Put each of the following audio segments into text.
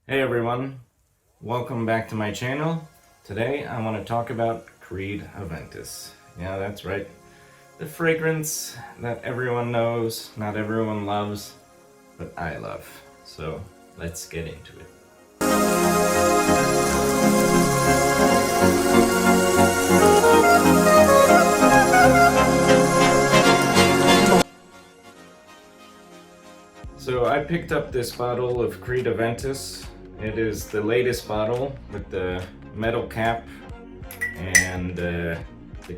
Hey everyone, welcome back to my channel. Today I want to talk about Creed Aventus. Yeah, that's right. The fragrance that everyone knows, not everyone loves, but I love. So let's get into it. So I picked up this bottle of Creed Aventus. It is the latest bottle with the metal cap and the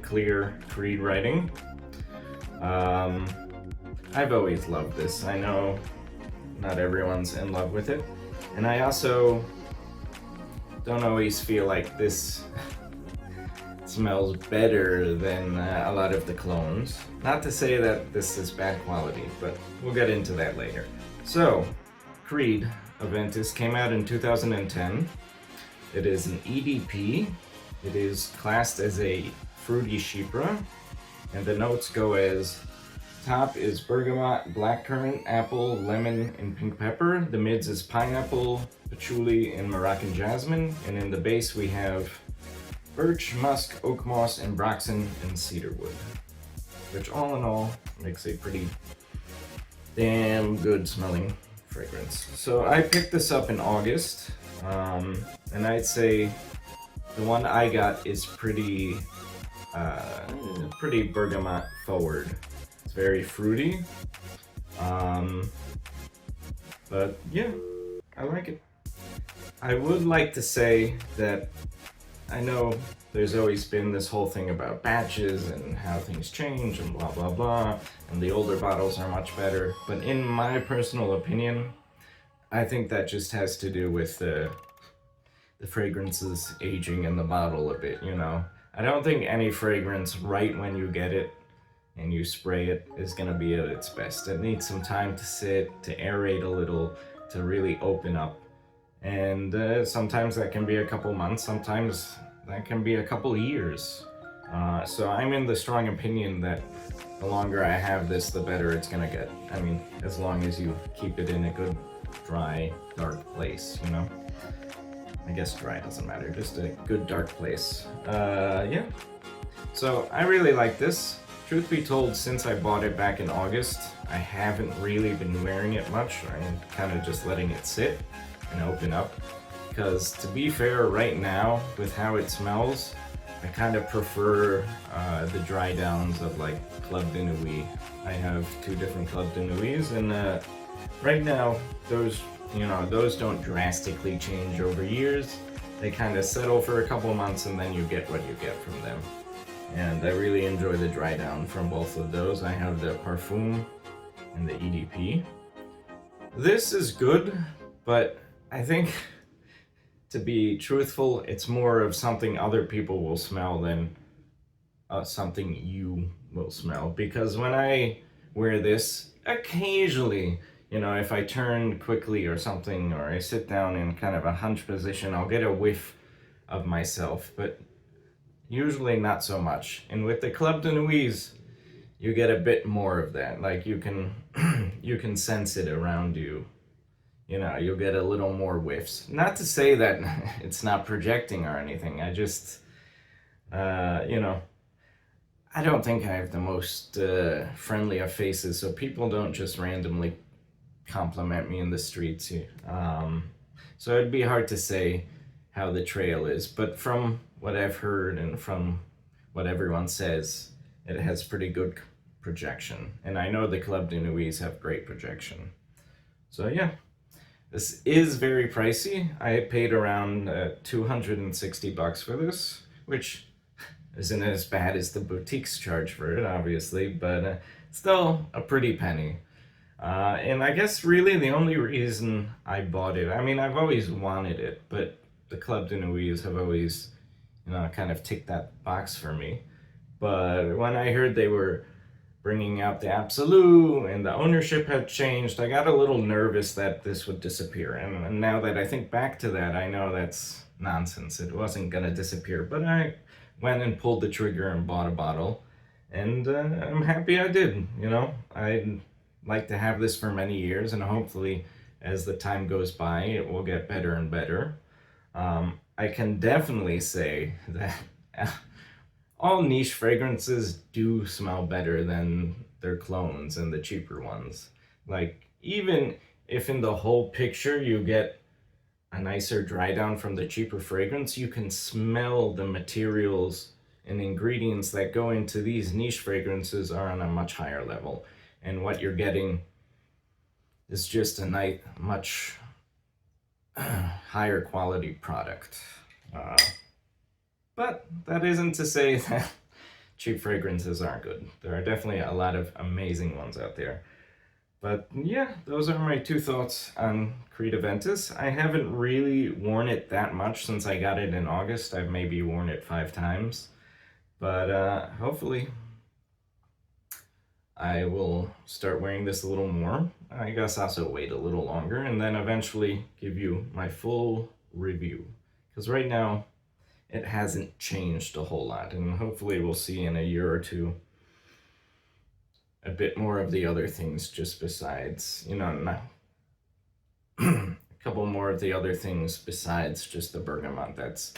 clear Creed writing. I've always loved this. I know not everyone's in love with it. And I also don't always feel like this smells better than a lot of the clones. Not to say that this is bad quality, but we'll get into that later. So, Creed Aventus came out in 2010. It is an EDP. It is classed as a fruity chypre, and the notes go as: top is bergamot, blackcurrant, apple, lemon, and pink pepper. The mids is pineapple, patchouli, and Moroccan jasmine. And in the base we have birch, musk, oak moss, and ambroxan, and cedarwood. Which all in all makes a pretty damn good smelling fragrance. So I picked this up in August, and I'd say the one I got is pretty bergamot forward. It's very fruity, but yeah, I like it. I would like to say that I know there's always been this whole thing about batches and how things change and blah blah blah, and the older bottles are much better, but in my personal opinion, I think that just has to do with the fragrances aging in the bottle a bit, you know? I don't think any fragrance right when you get it and you spray it is gonna be at its best. It needs some time to sit, to aerate a little, to really open up. And sometimes that can be a couple months, sometimes that can be a couple years. So I'm in the strong opinion that the longer I have this, the better it's gonna get. I mean, as long as you keep it in a good, dry, dark place, you know? I guess dry doesn't matter, just a good dark place. Yeah. So I really like this. Truth be told, since I bought it back in August, I haven't really been wearing it much. I'm kind of just letting it sit and open up. Because to be fair, right now, with how it smells, I kind of prefer the dry downs of like Club de Nuit. I have 2 different Club de Nuits, and right now, those don't drastically change over years. They kind of settle for a couple months and then you get what you get from them. And I really enjoy the dry down from both of those. I have the Parfum and the EDP. This is good, but I think, to be truthful, it's more of something other people will smell than something you will smell. Because when I wear this, occasionally, you know, if I turn quickly or something, or I sit down in kind of a hunch position, I'll get a whiff of myself, but usually not so much. And with the Club de Nuits, you get a bit more of that. Like you can you can sense it around you. You know, you'll get a little more whiffs. Not to say that it's not projecting or anything. I just, you know, I don't think I have the most friendly of faces, so people don't just randomly compliment me in the streets. So it'd be hard to say how the trail is, but from what I've heard and from what everyone says, it has pretty good projection. And I know the Club de Nuits have great projection. So yeah. This is very pricey. I paid around $260 for this, which isn't as bad as the boutiques charge for it, obviously, but still a pretty penny. And I guess really the only reason I bought it, I mean, I've always wanted it, but the Club de Nuits have always, you know, kind of ticked that box for me. But when I heard they were bringing out the Absolute and the ownership had changed, I got a little nervous that this would disappear. And now that I think back to that, I know that's nonsense. It wasn't gonna disappear, but I went and pulled the trigger and bought a bottle, and I'm happy I did. You know, I'd like to have this for many years and hopefully as the time goes by, it will get better and better. I can definitely say that all niche fragrances do smell better than their clones and the cheaper ones. Like, even if in the whole picture you get a nicer dry down from the cheaper fragrance, you can smell the materials and ingredients that go into these niche fragrances are on a much higher level. And what you're getting is just a much higher quality product. But that isn't to say that cheap fragrances aren't good. There are definitely a lot of amazing ones out there. But yeah, those are my 2 thoughts on Creed Aventus. I haven't really worn it that much since I got it in August. I've maybe worn it 5 times. But hopefully I will start wearing this a little more. I guess also wait a little longer and then eventually give you my full review. Because right now, it hasn't changed a whole lot, and hopefully we'll see in a year or 2 a bit more of the other things just besides, a couple more of the other things besides just the bergamot. That's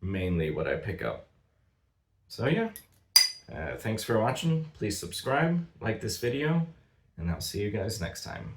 mainly what I pick up. So yeah, thanks for watching. Please subscribe, like this video, and I'll see you guys next time.